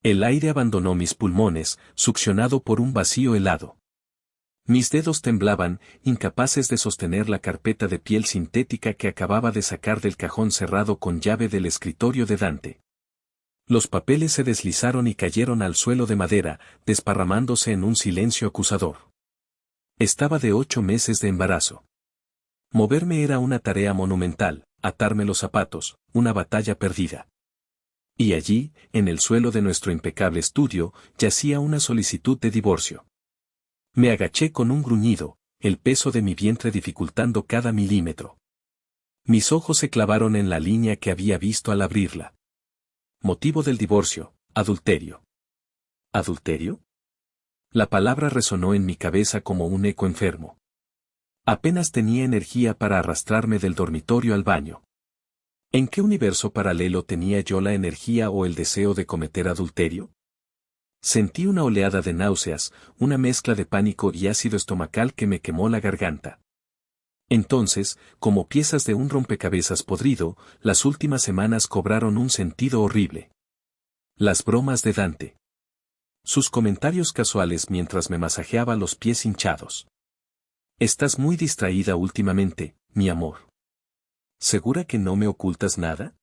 El aire abandonó mis pulmones, succionado por un vacío helado. Mis dedos temblaban, incapaces de sostener la carpeta de piel sintética que acababa de sacar del cajón cerrado con llave del escritorio de Dante. Los papeles se deslizaron y cayeron al suelo de madera, desparramándose en un silencio acusador. Estaba de 8 meses de embarazo. Moverme era una tarea monumental, atarme los zapatos, una batalla perdida. Y allí, en el suelo de nuestro impecable estudio, yacía una solicitud de divorcio. Me agaché con un gruñido, el peso de mi vientre dificultando cada milímetro. Mis ojos se clavaron en la línea que había visto al abrirla. Motivo del divorcio, adulterio. ¿Adulterio? La palabra resonó en mi cabeza como un eco enfermo. Apenas tenía energía para arrastrarme del dormitorio al baño. ¿En qué universo paralelo tenía yo la energía o el deseo de cometer adulterio? Sentí una oleada de náuseas, una mezcla de pánico y ácido estomacal que me quemó la garganta. Entonces, como piezas de un rompecabezas podrido, las últimas semanas cobraron un sentido horrible. Las bromas de Dante. Sus comentarios casuales mientras me masajeaba los pies hinchados. Estás muy distraída últimamente, mi amor. ¿Segura que no me ocultas nada?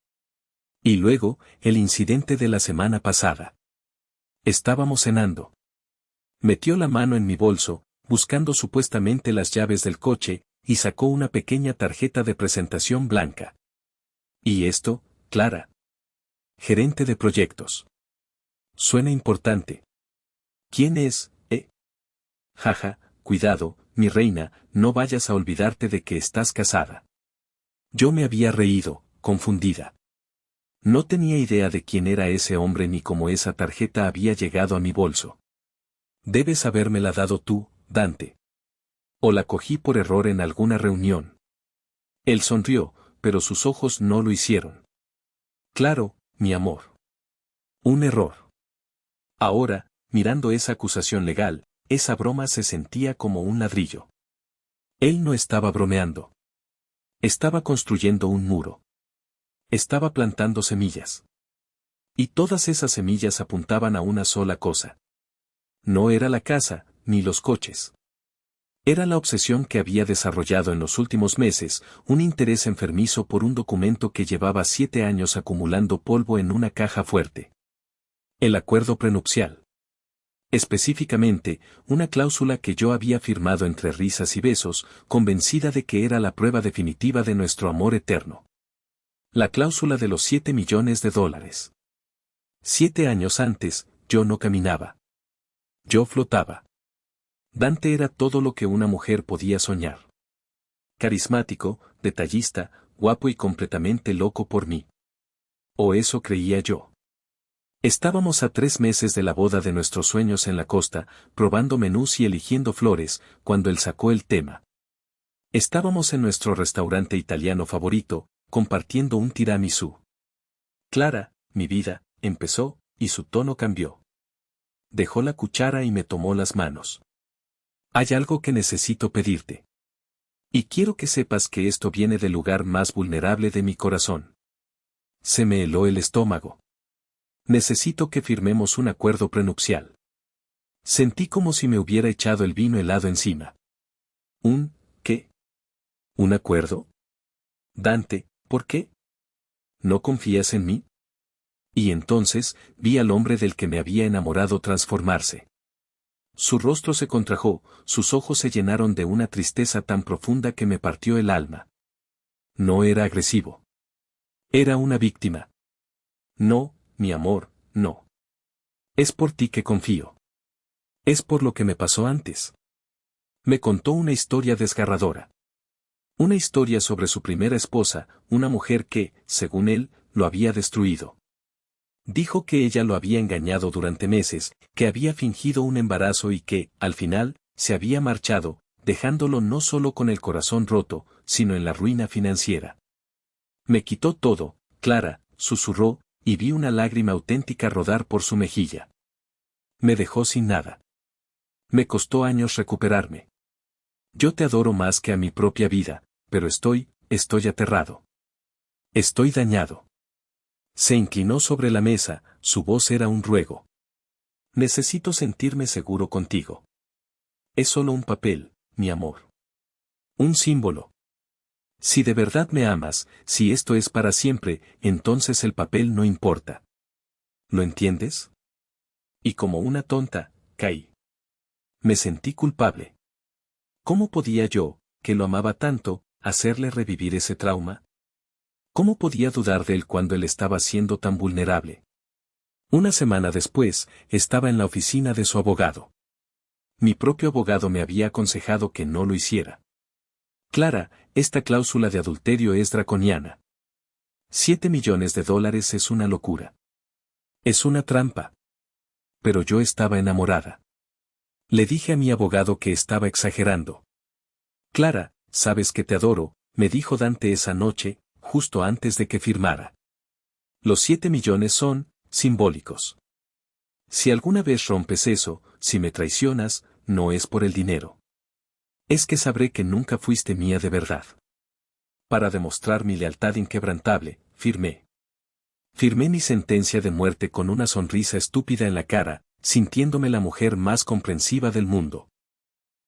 Y luego, el incidente de la semana pasada. Estábamos cenando. Metió la mano en mi bolso, buscando supuestamente las llaves del coche, y sacó una pequeña tarjeta de presentación blanca. ¿Y esto, Clara? Gerente de proyectos. Suena importante. ¿Quién es, Jaja, cuidado, mi reina, no vayas a olvidarte de que estás casada. Yo me había reído, confundida. No tenía idea de quién era ese hombre ni cómo esa tarjeta había llegado a mi bolso. Debes habérmela dado tú, Dante. O la cogí por error en alguna reunión. Él sonrió, pero sus ojos no lo hicieron. Claro, mi amor. Un error. Ahora, mirando esa acusación legal, esa broma se sentía como un ladrillo. Él no estaba bromeando. Estaba construyendo un muro. Estaba plantando semillas. Y todas esas semillas apuntaban a una sola cosa. No era la casa, ni los coches. Era la obsesión que había desarrollado en los últimos meses, un interés enfermizo por un documento que llevaba 7 años acumulando polvo en una caja fuerte. El acuerdo prenupcial. Específicamente, una cláusula que yo había firmado entre risas y besos, convencida de que era la prueba definitiva de nuestro amor eterno. La cláusula de los $7 millones. 7 años antes, yo no caminaba. Yo flotaba. Dante era todo lo que una mujer podía soñar. Carismático, detallista, guapo y completamente loco por mí. O eso creía yo. Estábamos a 3 meses de la boda de nuestros sueños en la costa, probando menús y eligiendo flores, cuando él sacó el tema. Estábamos en nuestro restaurante italiano favorito, compartiendo un tiramisú. Clara, mi vida, empezó, y su tono cambió. Dejó la cuchara y me tomó las manos. Hay algo que necesito pedirte. Y quiero que sepas que esto viene del lugar más vulnerable de mi corazón. Se me heló el estómago. Necesito que firmemos un acuerdo prenupcial. Sentí como si me hubiera echado el vino helado encima. ¿Qué? ¿Un acuerdo? Dante, ¿por qué? ¿No confías en mí? Y entonces, vi al hombre del que me había enamorado transformarse. Su rostro se contrajo, sus ojos se llenaron de una tristeza tan profunda que me partió el alma. No era agresivo. Era una víctima. No, mi amor, no. Es por ti que confío. Es por lo que me pasó antes. Me contó una historia desgarradora. Una historia sobre su primera esposa, una mujer que, según él, lo había destruido. Dijo que ella lo había engañado durante meses, que había fingido un embarazo y que, al final, se había marchado, dejándolo no solo con el corazón roto, sino en la ruina financiera. Me quitó todo, Clara, susurró, y vi una lágrima auténtica rodar por su mejilla. Me dejó sin nada. Me costó años recuperarme. Yo te adoro más que a mi propia vida, pero estoy aterrado. Estoy dañado. Se inclinó sobre la mesa, su voz era un ruego. Necesito sentirme seguro contigo. Es solo un papel, mi amor. Un símbolo. Si de verdad me amas, si esto es para siempre, entonces el papel no importa. ¿Lo entiendes? Y como una tonta, caí. Me sentí culpable. ¿Cómo podía yo, que lo amaba tanto, hacerle revivir ese trauma? ¿Cómo podía dudar de él cuando él estaba siendo tan vulnerable? Una semana después, estaba en la oficina de su abogado. Mi propio abogado me había aconsejado que no lo hiciera. Clara, esta cláusula de adulterio es draconiana. $7 millones es una locura. Es una trampa. Pero yo estaba enamorada. Le dije a mi abogado que estaba exagerando. Clara, sabes que te adoro, me dijo Dante esa noche, justo antes de que firmara. Los 7 millones son simbólicos. Si alguna vez rompes eso, si me traicionas, no es por el dinero. Es que sabré que nunca fuiste mía de verdad. Para demostrar mi lealtad inquebrantable, firmé. Firmé mi sentencia de muerte con una sonrisa estúpida en la cara, sintiéndome la mujer más comprensiva del mundo.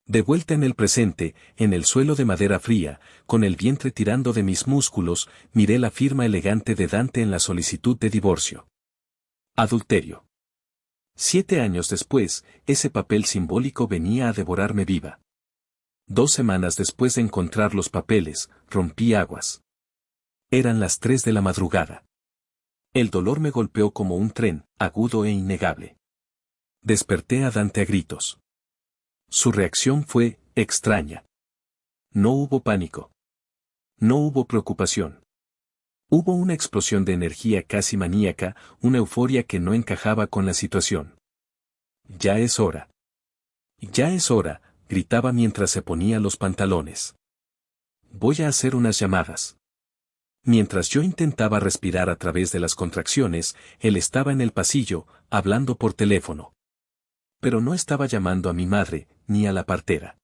De vuelta en el presente, en el suelo de madera fría, con el vientre tirando de mis músculos, miré la firma elegante de Dante en la solicitud de divorcio. Adulterio. 7 años después, ese papel simbólico venía a devorarme viva. 2 semanas después de encontrar los papeles, rompí aguas. Eran las 3 de la madrugada. El dolor me golpeó como un tren, agudo e innegable. Desperté a Dante a gritos. Su reacción fue extraña. No hubo pánico. No hubo preocupación. Hubo una explosión de energía casi maníaca, una euforia que no encajaba con la situación. Ya es hora. Ya es hora, gritaba mientras se ponía los pantalones. Voy a hacer unas llamadas. Mientras yo intentaba respirar a través de las contracciones, él estaba en el pasillo, hablando por teléfono. Pero no estaba llamando a mi madre, ni a la partera.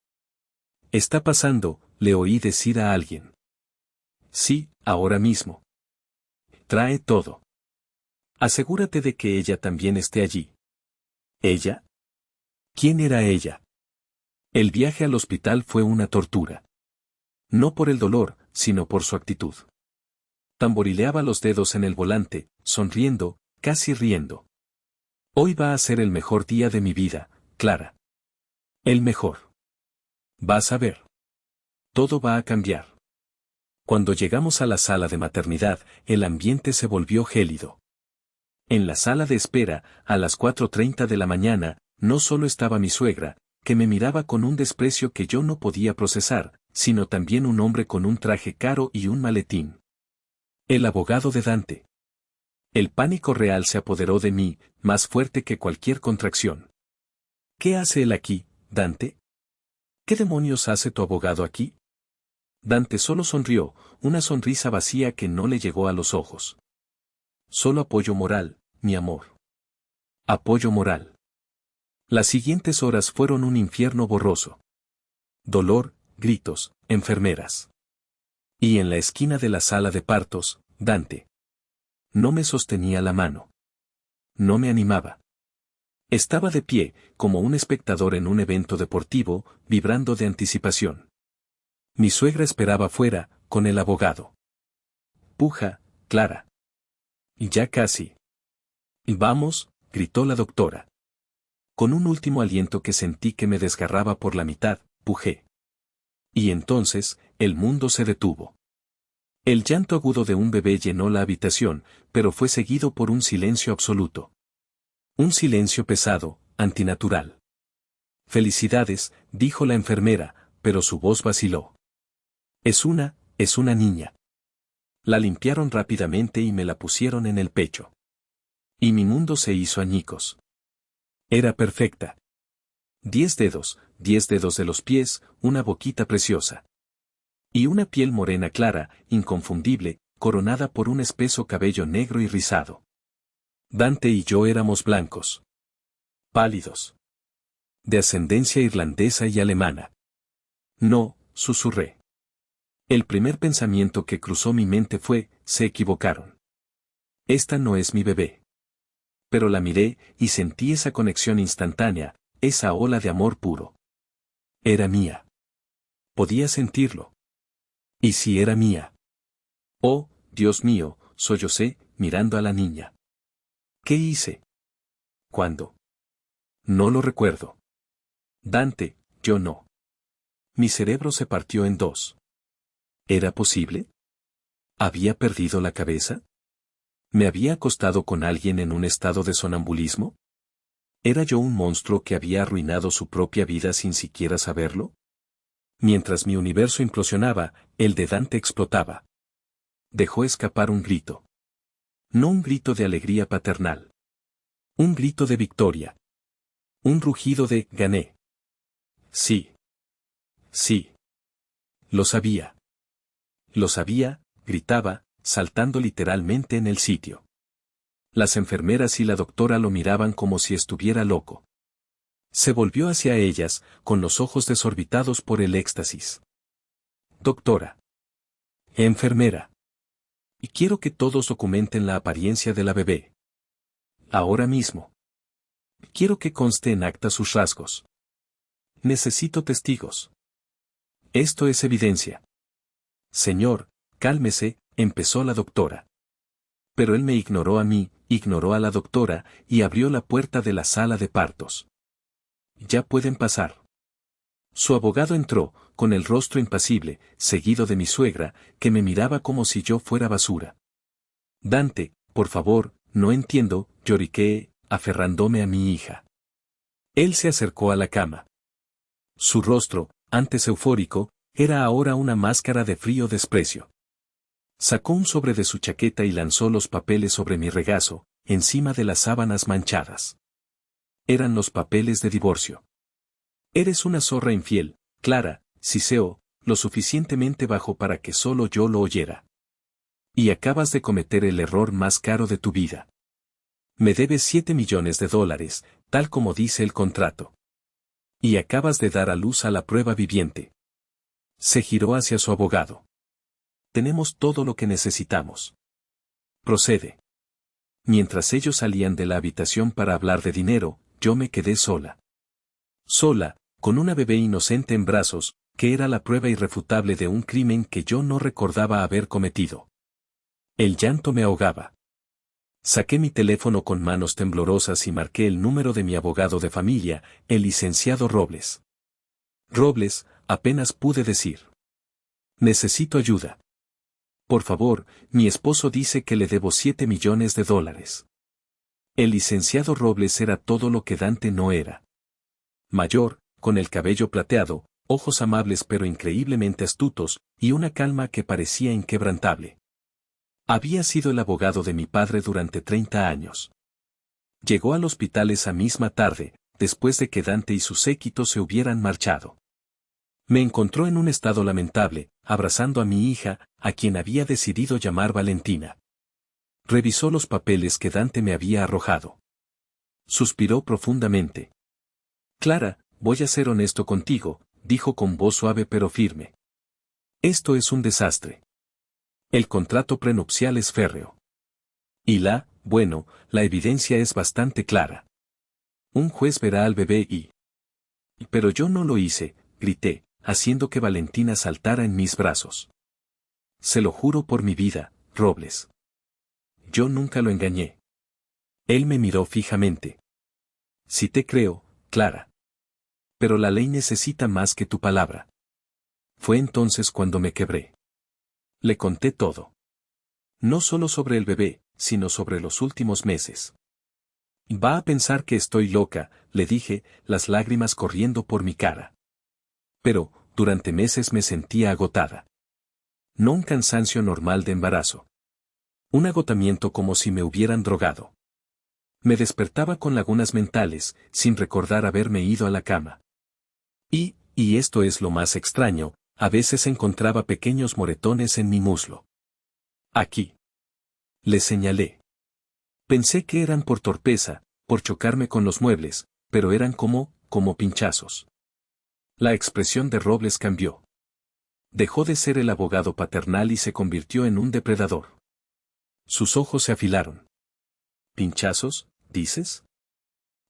«Está pasando», le oí decir a alguien. «Sí, ahora mismo. Trae todo. Asegúrate de que ella también esté allí». ¿Ella? ¿Quién era ella? El viaje al hospital fue una tortura. No por el dolor, sino por su actitud. Tamborileaba los dedos en el volante, sonriendo, casi riendo. «Hoy va a ser el mejor día de mi vida, Clara. El mejor. Vas a ver. Todo va a cambiar». Cuando llegamos a la sala de maternidad, el ambiente se volvió gélido. En la sala de espera, a las 4:30 de la mañana, no solo estaba mi suegra, que me miraba con un desprecio que yo no podía procesar, sino también un hombre con un traje caro y un maletín. El abogado de Dante. El pánico real se apoderó de mí, más fuerte que cualquier contracción. ¿Qué hace él aquí, Dante? ¿Qué demonios hace tu abogado aquí? Dante solo sonrió, una sonrisa vacía que no le llegó a los ojos. Solo apoyo moral, mi amor. Apoyo moral. Las siguientes horas fueron un infierno borroso. Dolor, gritos, enfermeras. Y en la esquina de la sala de partos, Dante. No me sostenía la mano. No me animaba. Estaba de pie, como un espectador en un evento deportivo, vibrando de anticipación. Mi suegra esperaba fuera, con el abogado. «Puja, Clara. Ya casi». «Vamos», gritó la doctora. Con un último aliento que sentí que me desgarraba por la mitad, pujé. Y entonces, el mundo se detuvo. El llanto agudo de un bebé llenó la habitación, pero fue seguido por un silencio absoluto. Un silencio pesado, antinatural. «Felicidades», dijo la enfermera, pero su voz vaciló. Es una niña». La limpiaron rápidamente y me la pusieron en el pecho. Y mi mundo se hizo añicos. Era perfecta. 10 dedos de los pies, una boquita preciosa. Y una piel morena clara, inconfundible, coronada por un espeso cabello negro y rizado. Dante y yo éramos blancos. Pálidos. De ascendencia irlandesa y alemana. «No», susurré. El primer pensamiento que cruzó mi mente fue, se equivocaron. Esta no es mi bebé. Pero la miré y sentí esa conexión instantánea, esa ola de amor puro. Era mía. Podía sentirlo. ¿Y si era mía? Oh, Dios mío, sollocé, mirando a la niña. ¿Qué hice? ¿Cuándo? No lo recuerdo. Dante, yo no. Mi cerebro se partió en dos. ¿Era posible? ¿Había perdido la cabeza? ¿Me había acostado con alguien en un estado de sonambulismo? ¿Era yo un monstruo que había arruinado su propia vida sin siquiera saberlo? Mientras mi universo implosionaba, el de Dante explotaba. Dejó escapar un grito. No un grito de alegría paternal. Un grito de victoria. Un rugido de «gané». Sí. Sí. Lo sabía. Lo sabía, gritaba, saltando literalmente en el sitio. Las enfermeras y la doctora lo miraban como si estuviera loco. Se volvió hacia ellas, con los ojos desorbitados por el éxtasis. Doctora. Enfermera. Y quiero que todos documenten la apariencia de la bebé. Ahora mismo. Quiero que conste en acta sus rasgos. Necesito testigos. Esto es evidencia. Señor, cálmese, empezó la doctora. Pero él me ignoró a mí, ignoró a la doctora, y abrió la puerta de la sala de partos. Ya pueden pasar. Su abogado entró, con el rostro impasible, seguido de mi suegra, que me miraba como si yo fuera basura. Dante, por favor, no entiendo, lloriqué, aferrándome a mi hija. Él se acercó a la cama. Su rostro, antes eufórico, era ahora una máscara de frío desprecio. Sacó un sobre de su chaqueta y lanzó los papeles sobre mi regazo, encima de las sábanas manchadas. Eran los papeles de divorcio. Eres una zorra infiel, Clara, siseo, lo suficientemente bajo para que solo yo lo oyera. Y acabas de cometer el error más caro de tu vida. Me debes $7 millones, tal como dice el contrato. Y acabas de dar a luz a la prueba viviente. Se giró hacia su abogado. Tenemos todo lo que necesitamos. Procede. Mientras ellos salían de la habitación para hablar de dinero, yo me quedé sola. Sola, con una bebé inocente en brazos, que era la prueba irrefutable de un crimen que yo no recordaba haber cometido. El llanto me ahogaba. Saqué mi teléfono con manos temblorosas y marqué el número de mi abogado de familia, el licenciado Robles. Robles, apenas pude decir. Necesito ayuda. Por favor, mi esposo dice que le debo $7 millones. El licenciado Robles era todo lo que Dante no era. Mayor, con el cabello plateado, ojos amables pero increíblemente astutos, y una calma que parecía inquebrantable. Había sido el abogado de mi padre durante 30 años. Llegó al hospital esa misma tarde, después de que Dante y su séquito se hubieran marchado. Me encontró en un estado lamentable, abrazando a mi hija, a quien había decidido llamar Valentina. Revisó los papeles que Dante me había arrojado. Suspiró profundamente. Clara, voy a ser honesto contigo, dijo con voz suave pero firme. Esto es un desastre. El contrato prenupcial es férreo. Y bueno, la evidencia es bastante clara. Un juez verá al bebé y... Pero yo no lo hice, grité, haciendo que Valentina saltara en mis brazos. Se lo juro por mi vida, Robles. Yo nunca lo engañé. Él me miró fijamente. Sí te creo, Clara. Pero la ley necesita más que tu palabra. Fue entonces cuando me quebré. Le conté todo. No solo sobre el bebé, sino sobre los últimos meses. Va a pensar que estoy loca, le dije, las lágrimas corriendo por mi cara. Pero, durante meses me sentía agotada. No un cansancio normal de embarazo. Un agotamiento como si me hubieran drogado. Me despertaba con lagunas mentales, sin recordar haberme ido a la cama. Y esto es lo más extraño, a veces encontraba pequeños moretones en mi muslo. Aquí. Le señalé. Pensé que eran por torpeza, por chocarme con los muebles, pero eran como pinchazos. La expresión de Robles cambió. Dejó de ser el abogado paternal y se convirtió en un depredador. Sus ojos se afilaron. ¿Pinchazos? ¿dices?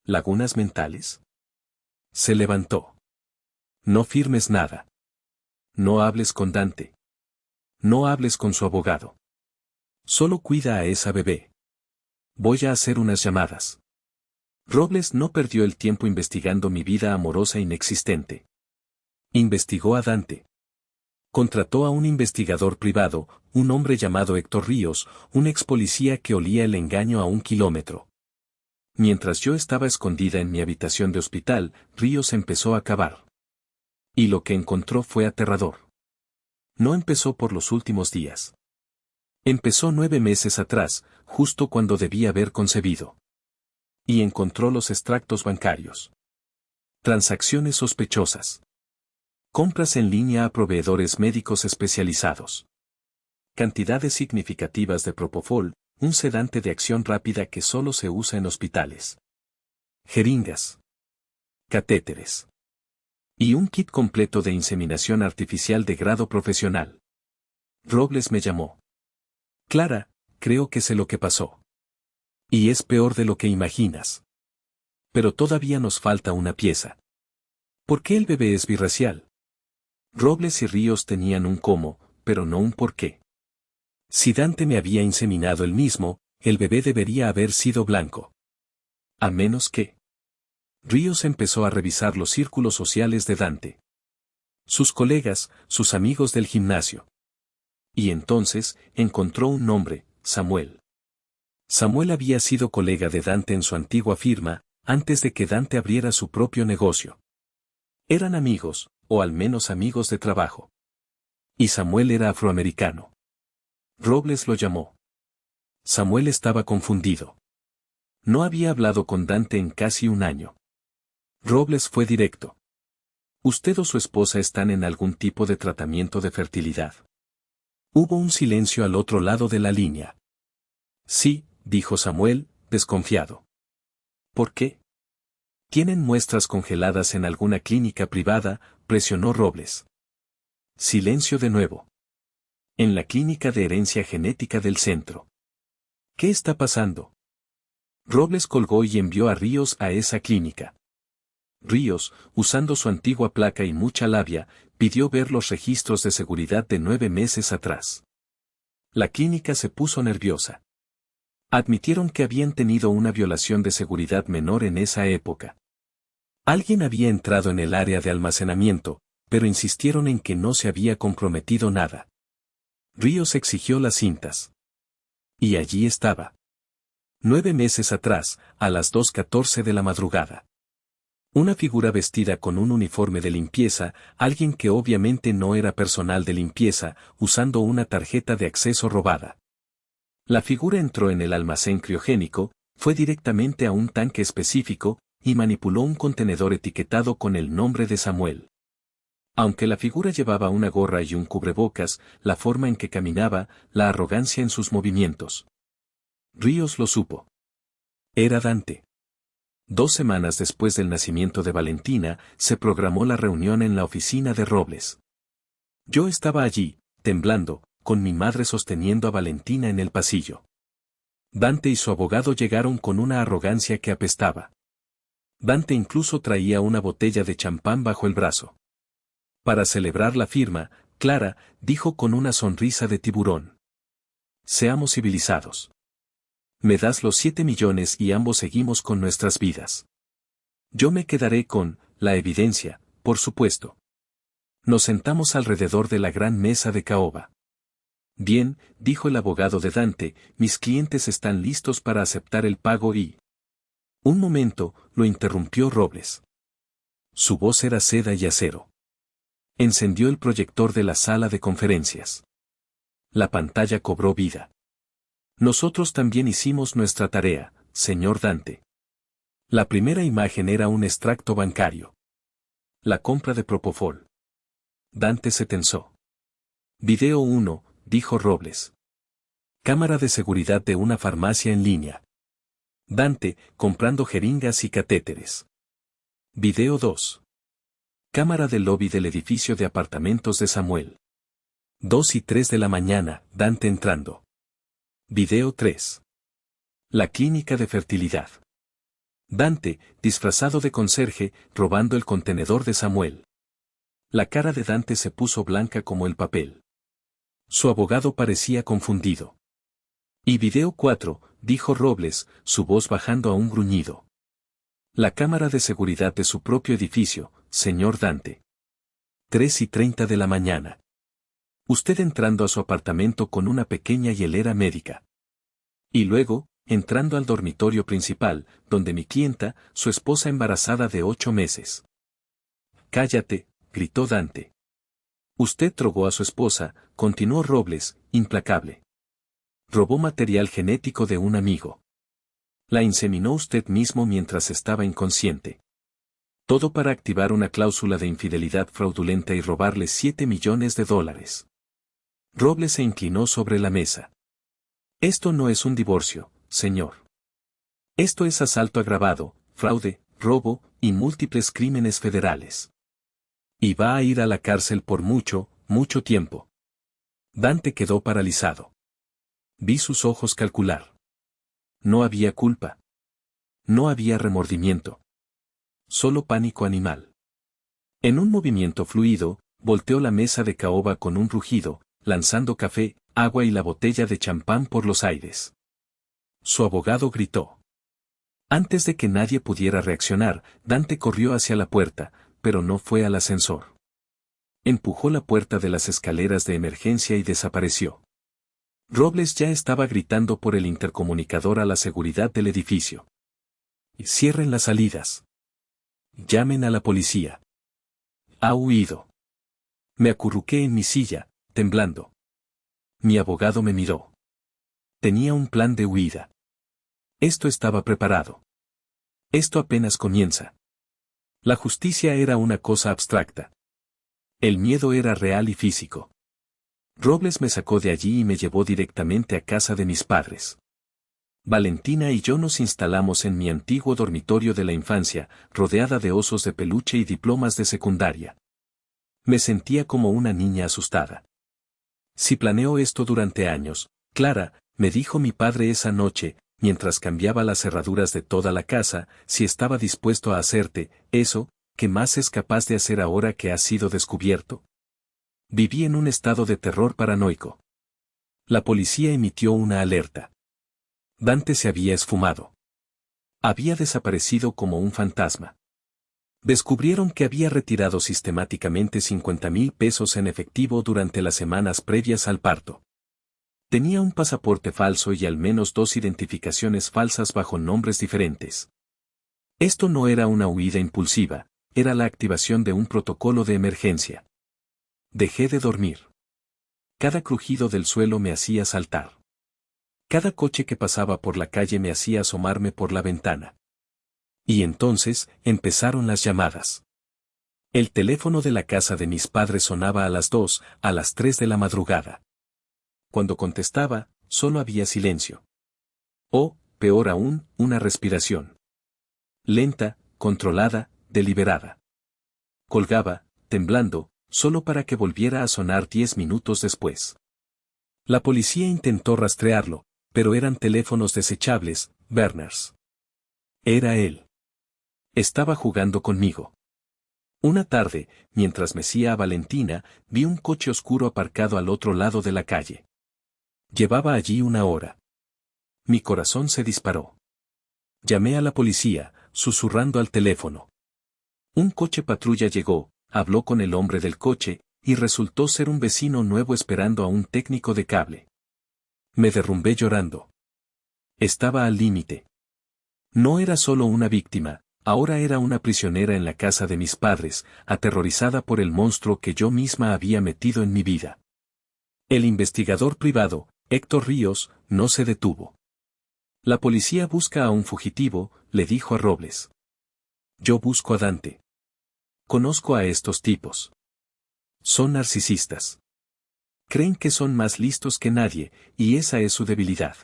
¿Lagunas mentales? Se levantó. No firmes nada. No hables con Dante. No hables con su abogado. Solo cuida a esa bebé. Voy a hacer unas llamadas. Robles no perdió el tiempo investigando mi vida amorosa inexistente. Investigó a Dante. Contrató a un investigador privado, un hombre llamado Héctor Ríos, un ex policía que olía el engaño a 1 kilómetro. Mientras yo estaba escondida en mi habitación de hospital, Ríos empezó a cavar. Y lo que encontró fue aterrador. No empezó por los últimos días. Empezó 9 meses atrás, justo cuando debía haber concebido. Y encontró los extractos bancarios. Transacciones sospechosas. Compras en línea a proveedores médicos especializados. Cantidades significativas de Propofol, un sedante de acción rápida que solo se usa en hospitales. Jeringas. Catéteres. Y un kit completo de inseminación artificial de grado profesional. Robles me llamó. Clara, creo que sé lo que pasó. Y es peor de lo que imaginas. Pero todavía nos falta una pieza. ¿Por qué el bebé es birracial? Robles y Ríos tenían un cómo, pero no un por qué. Si Dante me había inseminado él mismo, el bebé debería haber sido blanco. A menos que... Ríos empezó a revisar los círculos sociales de Dante. Sus colegas, sus amigos del gimnasio. Y entonces, encontró un nombre, Samuel. Samuel había sido colega de Dante en su antigua firma, antes de que Dante abriera su propio negocio. Eran amigos, o al menos amigos de trabajo. Y Samuel era afroamericano. Robles lo llamó. Samuel estaba confundido. No había hablado con Dante en casi un año. Robles fue directo. ¿Usted o su esposa están en algún tipo de tratamiento de fertilidad? Hubo un silencio al otro lado de la línea. Sí, dijo Samuel, desconfiado. ¿Por qué? ¿Tienen muestras congeladas en alguna clínica privada?, presionó Robles. Silencio de nuevo. En la clínica de herencia genética del centro. ¿Qué está pasando? Robles colgó y envió a Ríos a esa clínica. Ríos, usando su antigua placa y mucha labia, pidió ver los registros de seguridad de 9 meses atrás. La clínica se puso nerviosa. Admitieron que habían tenido una violación de seguridad menor en esa época. Alguien había entrado en el área de almacenamiento, pero insistieron en que no se había comprometido nada. Ríos exigió las cintas. Y allí estaba. 9 meses atrás, a las 2:14 de la madrugada. Una figura vestida con un uniforme de limpieza, alguien que obviamente no era personal de limpieza, usando una tarjeta de acceso robada. La figura entró en el almacén criogénico, fue directamente a un tanque específico, y manipuló un contenedor etiquetado con el nombre de Samuel. Aunque la figura llevaba una gorra y un cubrebocas, la forma en que caminaba, la arrogancia en sus movimientos. Ríos lo supo. Era Dante. 2 semanas después del nacimiento de Valentina, se programó la reunión en la oficina de Robles. Yo estaba allí, temblando, con mi madre sosteniendo a Valentina en el pasillo. Dante y su abogado llegaron con una arrogancia que apestaba. Dante incluso traía una botella de champán bajo el brazo. Para celebrar la firma, Clara dijo con una sonrisa de tiburón: Seamos civilizados. Me das los 7 millones y ambos seguimos con nuestras vidas. Yo me quedaré con la evidencia, por supuesto. Nos sentamos alrededor de la gran mesa de caoba. Bien, dijo el abogado de Dante, mis clientes están listos para aceptar el pago y... Un momento, lo interrumpió Robles. Su voz era seda y acero. Encendió el proyector de la sala de conferencias. La pantalla cobró vida. Nosotros también hicimos nuestra tarea, señor Dante. La primera imagen era un extracto bancario. La compra de Propofol. Dante se tensó. Video 1, dijo Robles. Cámara de seguridad de una farmacia en línea. Dante, comprando jeringas y catéteres. Video 2. Cámara del lobby del edificio de apartamentos de Samuel. 2:03 de la mañana, Dante entrando. Video 3. La clínica de fertilidad. Dante, disfrazado de conserje, robando el contenedor de Samuel. La cara de Dante se puso blanca como el papel. Su abogado parecía confundido. Y video 4, dijo Robles, su voz bajando a un gruñido. La cámara de seguridad de su propio edificio, señor Dante. 3:30 de la mañana. Usted entrando a su apartamento con una pequeña hielera médica. Y luego, entrando al dormitorio principal, donde mi clienta, su esposa embarazada de 8 meses. Cállate, gritó Dante. Usted drogó a su esposa, continuó Robles, implacable. Robó material genético de un amigo. La inseminó usted mismo mientras estaba inconsciente. Todo para activar una cláusula de infidelidad fraudulenta y robarle $7 millones. Robles se inclinó sobre la mesa. Esto no es un divorcio, señor. Esto es asalto agravado, fraude, robo y múltiples crímenes federales. Y va a ir a la cárcel por mucho, mucho tiempo. Dante quedó paralizado. Vi sus ojos calcular. No había culpa. No había remordimiento. Solo pánico animal. En un movimiento fluido, volteó la mesa de caoba con un rugido, lanzando café, agua y la botella de champán por los aires. Su abogado gritó. Antes de que nadie pudiera reaccionar, Dante corrió hacia la puerta, pero no fue al ascensor. Empujó la puerta de las escaleras de emergencia y desapareció. Robles ya estaba gritando por el intercomunicador a la seguridad del edificio. Cierren las salidas. Llamen a la policía. Ha huido. Me acurruqué en mi silla, temblando. Mi abogado me miró. Tenía un plan de huida. Esto estaba preparado. Esto apenas comienza. La justicia era una cosa abstracta. El miedo era real y físico. Robles me sacó de allí y me llevó directamente a casa de mis padres. Valentina y yo nos instalamos en mi antiguo dormitorio de la infancia, rodeada de osos de peluche y diplomas de secundaria. Me sentía como una niña asustada. Si planeo esto durante años, Clara, me dijo mi padre esa noche, mientras cambiaba las cerraduras de toda la casa, si estaba dispuesto a hacerte, eso, ¿qué más es capaz de hacer ahora que ha sido descubierto? Viví en un estado de terror paranoico. La policía emitió una alerta. Dante se había esfumado. Había desaparecido como un fantasma. Descubrieron que había retirado sistemáticamente 50,000 pesos en efectivo durante las semanas previas al parto. Tenía un pasaporte falso y al menos 2 identificaciones falsas bajo nombres diferentes. Esto no era una huida impulsiva, era la activación de un protocolo de emergencia. Dejé de dormir. Cada crujido del suelo me hacía saltar. Cada coche que pasaba por la calle me hacía asomarme por la ventana. Y entonces, empezaron las llamadas. El teléfono de la casa de mis padres sonaba a las 2, a las 3 de la madrugada. Cuando contestaba, solo había silencio. O, peor aún, una respiración. Lenta, controlada, deliberada. Colgaba, temblando, solo para que volviera a sonar 10 minutos después. La policía intentó rastrearlo, pero eran teléfonos desechables, burners. Era él. Estaba jugando conmigo. Una tarde, mientras mecía a Valentina, vi un coche oscuro aparcado al otro lado de la calle. Llevaba allí una hora. Mi corazón se disparó. Llamé a la policía, susurrando al teléfono. Un coche patrulla llegó, habló con el hombre del coche, y resultó ser un vecino nuevo esperando a un técnico de cable. Me derrumbé llorando. Estaba al límite. No era solo una víctima, ahora era una prisionera en la casa de mis padres, aterrorizada por el monstruo que yo misma había metido en mi vida. El investigador privado, Héctor Ríos, no se detuvo. La policía busca a un fugitivo, le dijo a Robles. Yo busco a Dante. Conozco a estos tipos. Son narcisistas. Creen que son más listos que nadie, y esa es su debilidad.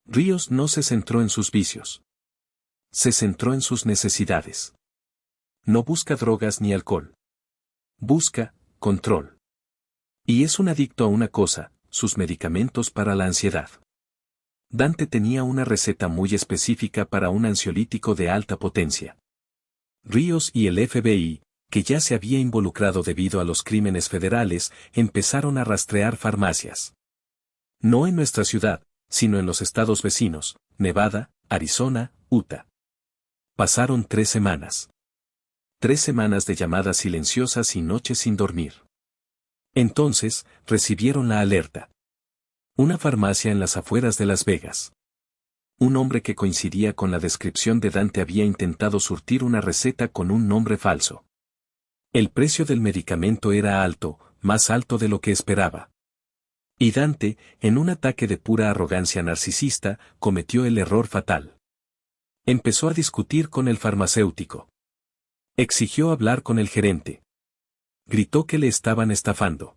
Ríos no se centró en sus vicios. Se centró en sus necesidades. No busca drogas ni alcohol. Busca control. Y es un adicto a una cosa, sus medicamentos para la ansiedad. Dante tenía una receta muy específica para un ansiolítico de alta potencia. Ríos y el FBI, que ya se había involucrado debido a los crímenes federales, empezaron a rastrear farmacias. No en nuestra ciudad, sino en los estados vecinos, Nevada, Arizona, Utah. Pasaron 3 semanas. 3 semanas de llamadas silenciosas y noches sin dormir. Entonces, recibieron la alerta. Una farmacia en las afueras de Las Vegas. Un hombre que coincidía con la descripción de Dante había intentado surtir una receta con un nombre falso. El precio del medicamento era alto, más alto de lo que esperaba. Y Dante, en un ataque de pura arrogancia narcisista, cometió el error fatal. Empezó a discutir con el farmacéutico. Exigió hablar con el gerente. Gritó que le estaban estafando.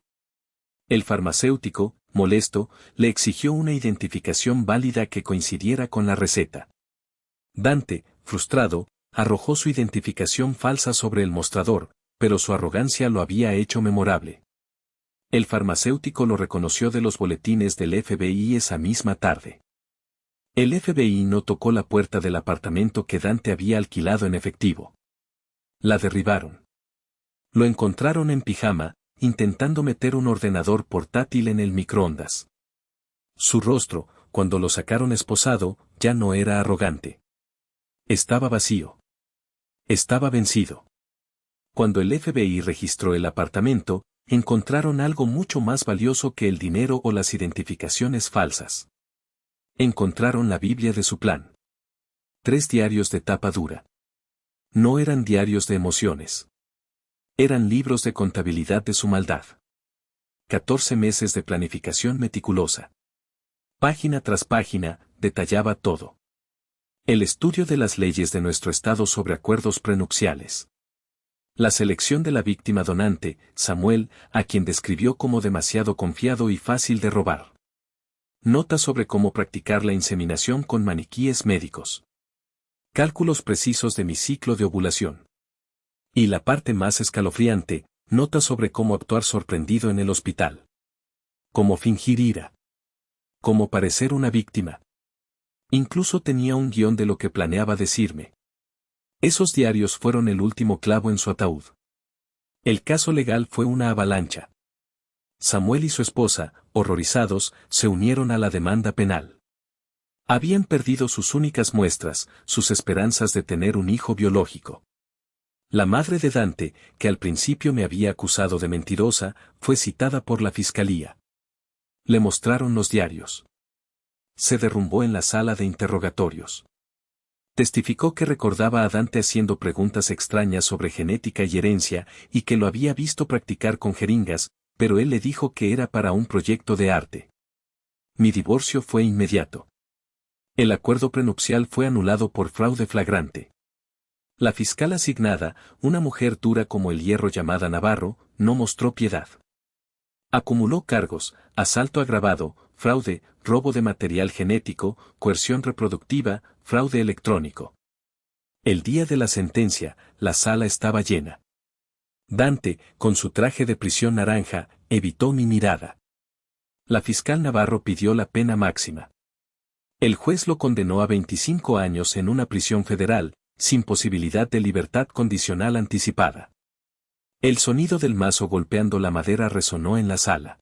El farmacéutico, molesto, le exigió una identificación válida que coincidiera con la receta. Dante, frustrado, arrojó su identificación falsa sobre el mostrador, pero su arrogancia lo había hecho memorable. El farmacéutico lo reconoció de los boletines del FBI esa misma tarde. El FBI no tocó la puerta del apartamento que Dante había alquilado en efectivo. La derribaron. Lo encontraron en pijama, intentando meter un ordenador portátil en el microondas. Su rostro, cuando lo sacaron esposado, ya no era arrogante. Estaba vacío. Estaba vencido. Cuando el FBI registró el apartamento, encontraron algo mucho más valioso que el dinero o las identificaciones falsas. Encontraron la Biblia de su plan. 3 diarios de tapa dura. No eran diarios de emociones. Eran libros de contabilidad de su maldad. 14 meses de planificación meticulosa. Página tras página, detallaba todo. El estudio de las leyes de nuestro estado sobre acuerdos prenupciales. La selección de la víctima donante, Samuel, a quien describió como demasiado confiado y fácil de robar. Notas sobre cómo practicar la inseminación con maniquíes médicos. Cálculos precisos de mi ciclo de ovulación. Y la parte más escalofriante, notas sobre cómo actuar sorprendido en el hospital. Cómo fingir ira. Cómo parecer una víctima. Incluso tenía un guión de lo que planeaba decirme. Esos diarios fueron el último clavo en su ataúd. El caso legal fue una avalancha. Samuel y su esposa, horrorizados, se unieron a la demanda penal. Habían perdido sus únicas muestras, sus esperanzas de tener un hijo biológico. La madre de Dante, que al principio me había acusado de mentirosa, fue citada por la fiscalía. Le mostraron los diarios. Se derrumbó en la sala de interrogatorios. Testificó que recordaba a Dante haciendo preguntas extrañas sobre genética y herencia, y que lo había visto practicar con jeringas, pero él le dijo que era para un proyecto de arte. Mi divorcio fue inmediato. El acuerdo prenupcial fue anulado por fraude flagrante. La fiscal asignada, una mujer dura como el hierro llamada Navarro, no mostró piedad. Acumuló cargos, asalto agravado, fraude, robo de material genético, coerción reproductiva, fraude electrónico. El día de la sentencia, la sala estaba llena. Dante, con su traje de prisión naranja, evitó mi mirada. La fiscal Navarro pidió la pena máxima. El juez lo condenó a 25 años en una prisión federal, sin posibilidad de libertad condicional anticipada. El sonido del mazo golpeando la madera resonó en la sala.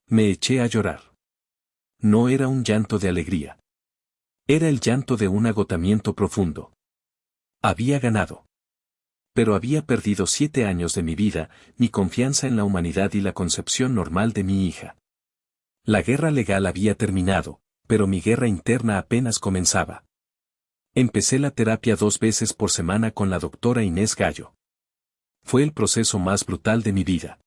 Me eché a llorar. No era un llanto de alegría. Era el llanto de un agotamiento profundo. Había ganado. Pero había perdido 7 años de mi vida, mi confianza en la humanidad y la concepción normal de mi hija. La guerra legal había terminado, pero mi guerra interna apenas comenzaba. Empecé la terapia 2 veces por semana con la doctora Inés Gallo. Fue el proceso más brutal de mi vida.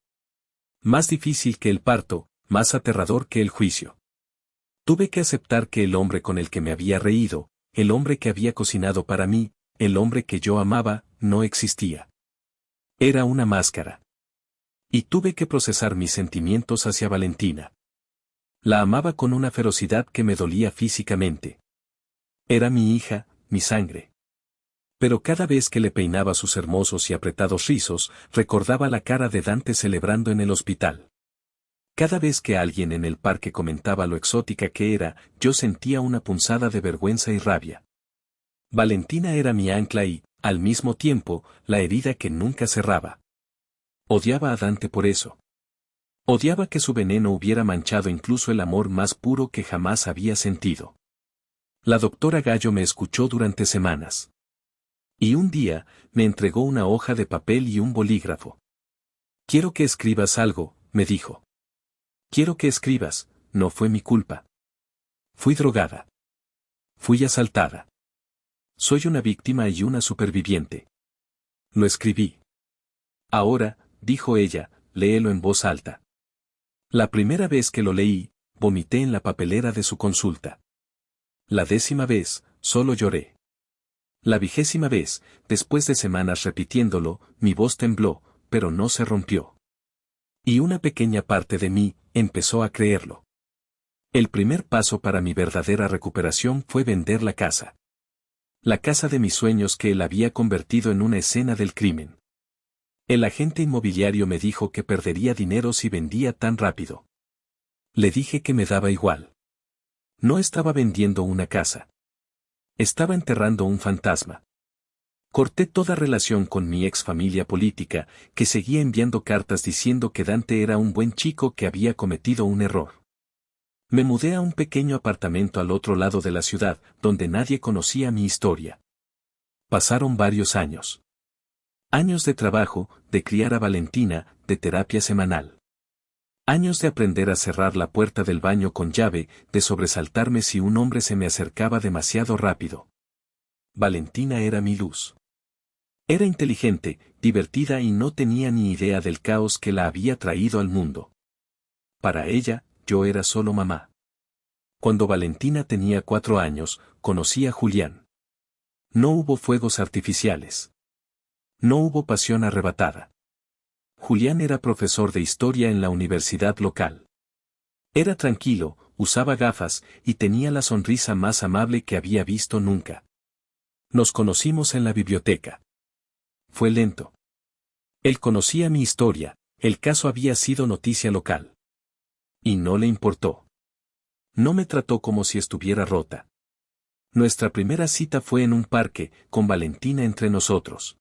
Más difícil que el parto, más aterrador que el juicio. Tuve que aceptar que el hombre con el que me había reído, el hombre que había cocinado para mí, el hombre que yo amaba, no existía. Era una máscara. Y tuve que procesar mis sentimientos hacia Valentina. La amaba con una ferocidad que me dolía físicamente. Era mi hija, mi sangre. Pero cada vez que le peinaba sus hermosos y apretados rizos, recordaba la cara de Dante celebrando en el hospital. Cada vez que alguien en el parque comentaba lo exótica que era, yo sentía una punzada de vergüenza y rabia. Valentina era mi ancla y, al mismo tiempo, la herida que nunca cerraba. Odiaba a Dante por eso. Odiaba que su veneno hubiera manchado incluso el amor más puro que jamás había sentido. La doctora Gallo me escuchó durante semanas. Y un día, me entregó una hoja de papel y un bolígrafo. Quiero que escribas algo, me dijo. Quiero que escribas, no fue mi culpa. Fui drogada. Fui asaltada. Soy una víctima y una superviviente. Lo escribí. Ahora, dijo ella, léelo en voz alta. La primera vez que lo leí, vomité en la papelera de su consulta. La 10ª vez, solo lloré. La 20ª vez, después de semanas repitiéndolo, mi voz tembló, pero no se rompió. Y una pequeña parte de mí, empezó a creerlo. El primer paso para mi verdadera recuperación fue vender la casa. La casa de mis sueños que él había convertido en una escena del crimen. El agente inmobiliario me dijo que perdería dinero si vendía tan rápido. Le dije que me daba igual. No estaba vendiendo una casa. Estaba enterrando un fantasma. Corté toda relación con mi ex familia política, que seguía enviando cartas diciendo que Dante era un buen chico que había cometido un error. Me mudé a un pequeño apartamento al otro lado de la ciudad, donde nadie conocía mi historia. Pasaron varios años. Años de trabajo, de criar a Valentina, de terapia semanal. Años de aprender a cerrar la puerta del baño con llave, de sobresaltarme si un hombre se me acercaba demasiado rápido. Valentina era mi luz. Era inteligente, divertida y no tenía ni idea del caos que la había traído al mundo. Para ella, yo era solo mamá. Cuando Valentina tenía 4 años, conocí a Julián. No hubo fuegos artificiales. No hubo pasión arrebatada. Julián era profesor de historia en la universidad local. Era tranquilo, usaba gafas y tenía la sonrisa más amable que había visto nunca. Nos conocimos en la biblioteca. Fue lento. Él conocía mi historia, el caso había sido noticia local. Y no le importó. No me trató como si estuviera rota. Nuestra primera cita fue en un parque, con Valentina entre nosotros.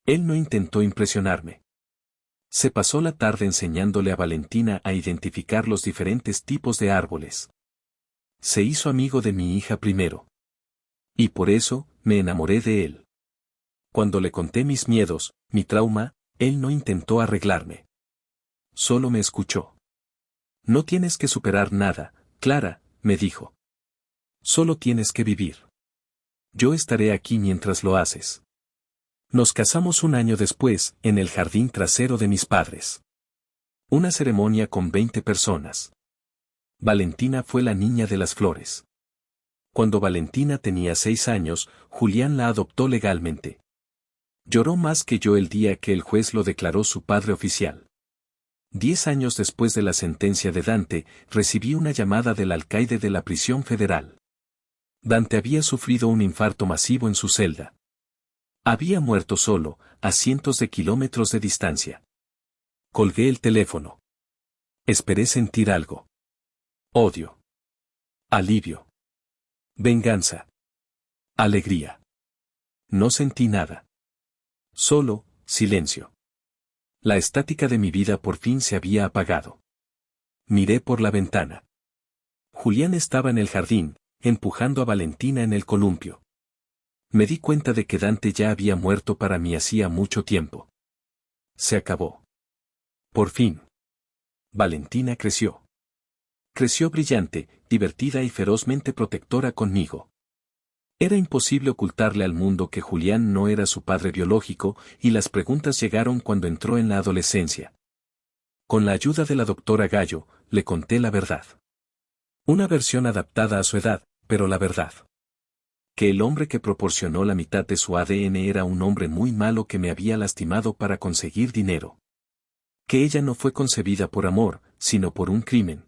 Él no intentó impresionarme. Se pasó la tarde enseñándole a Valentina a identificar los diferentes tipos de árboles. Se hizo amigo de mi hija primero. Y por eso, me enamoré de él. Cuando le conté mis miedos, mi trauma, él no intentó arreglarme. Solo me escuchó. No tienes que superar nada, Clara, me dijo. Solo tienes que vivir. Yo estaré aquí mientras lo haces. Nos casamos un año después, en el jardín trasero de mis padres. Una ceremonia con 20 personas. Valentina fue la niña de las flores. Cuando Valentina tenía 6 años, Julián la adoptó legalmente. Lloró más que yo el día que el juez lo declaró su padre oficial. 10 años después de la sentencia de Dante, recibí una llamada del alcaide de la prisión federal. Dante había sufrido un infarto masivo en su celda. Había muerto solo, a cientos de kilómetros de distancia. Colgué el teléfono. Esperé sentir algo. Odio. Alivio. Venganza. Alegría. No sentí nada. Solo, silencio. La estática de mi vida por fin se había apagado. Miré por la ventana. Julián estaba en el jardín, empujando a Valentina en el columpio. Me di cuenta de que Dante ya había muerto para mí hacía mucho tiempo. Se acabó. Por fin. Valentina creció. Creció brillante, divertida y ferozmente protectora conmigo. Era imposible ocultarle al mundo que Julián no era su padre biológico, y las preguntas llegaron cuando entró en la adolescencia. Con la ayuda de la doctora Gallo, le conté la verdad. Una versión adaptada a su edad, pero la verdad. Que el hombre que proporcionó la mitad de su ADN era un hombre muy malo que me había lastimado para conseguir dinero. Que ella no fue concebida por amor, sino por un crimen.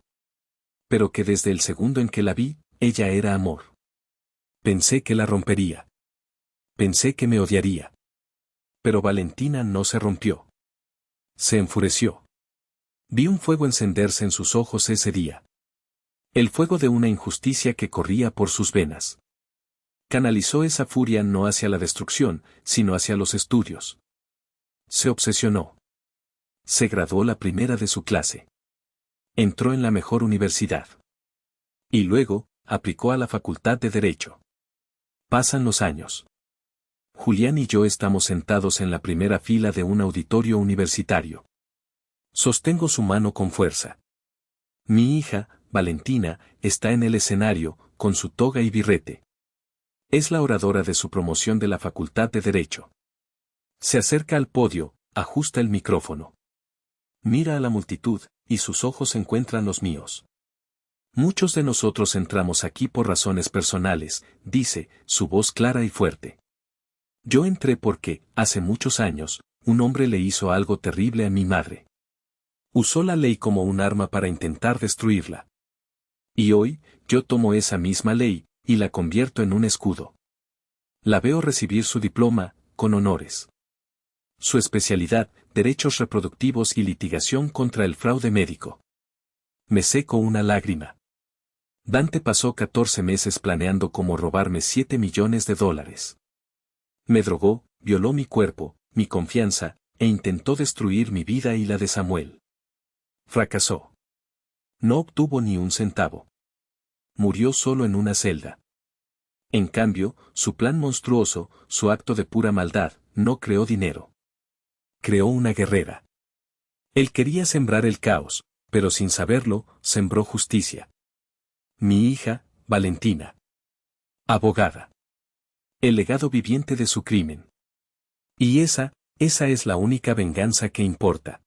Pero que desde el segundo en que la vi, ella era amor. Pensé que la rompería. Pensé que me odiaría. Pero Valentina no se rompió. Se enfureció. Vi un fuego encenderse en sus ojos ese día. El fuego de una injusticia que corría por sus venas. Canalizó esa furia no hacia la destrucción, sino hacia los estudios. Se obsesionó. Se graduó la primera de su clase. Entró en la mejor universidad. Y luego, aplicó a la Facultad de Derecho. Pasan los años. Julián y yo estamos sentados en la primera fila de un auditorio universitario. Sostengo su mano con fuerza. Mi hija, Valentina, está en el escenario, con su toga y birrete. Es la oradora de su promoción de la Facultad de Derecho. Se acerca al podio, ajusta el micrófono. Mira a la multitud, y sus ojos encuentran los míos. Muchos de nosotros entramos aquí por razones personales, dice, su voz clara y fuerte. Yo entré porque, hace muchos años, un hombre le hizo algo terrible a mi madre. Usó la ley como un arma para intentar destruirla. Y hoy, yo tomo esa misma ley, y la convierto en un escudo. La veo recibir su diploma, con honores. Su especialidad, derechos reproductivos y litigación contra el fraude médico. Me seco una lágrima. Dante pasó 14 meses planeando cómo robarme $7 millones. Me drogó, violó mi cuerpo, mi confianza, e intentó destruir mi vida y la de Samuel. Fracasó. No obtuvo ni un centavo. Murió solo en una celda. En cambio, su plan monstruoso, su acto de pura maldad, no creó dinero. Creó una guerrera. Él quería sembrar el caos, pero sin saberlo, sembró justicia. Mi hija, Valentina. Abogada. El legado viviente de su crimen. Y esa es la única venganza que importa.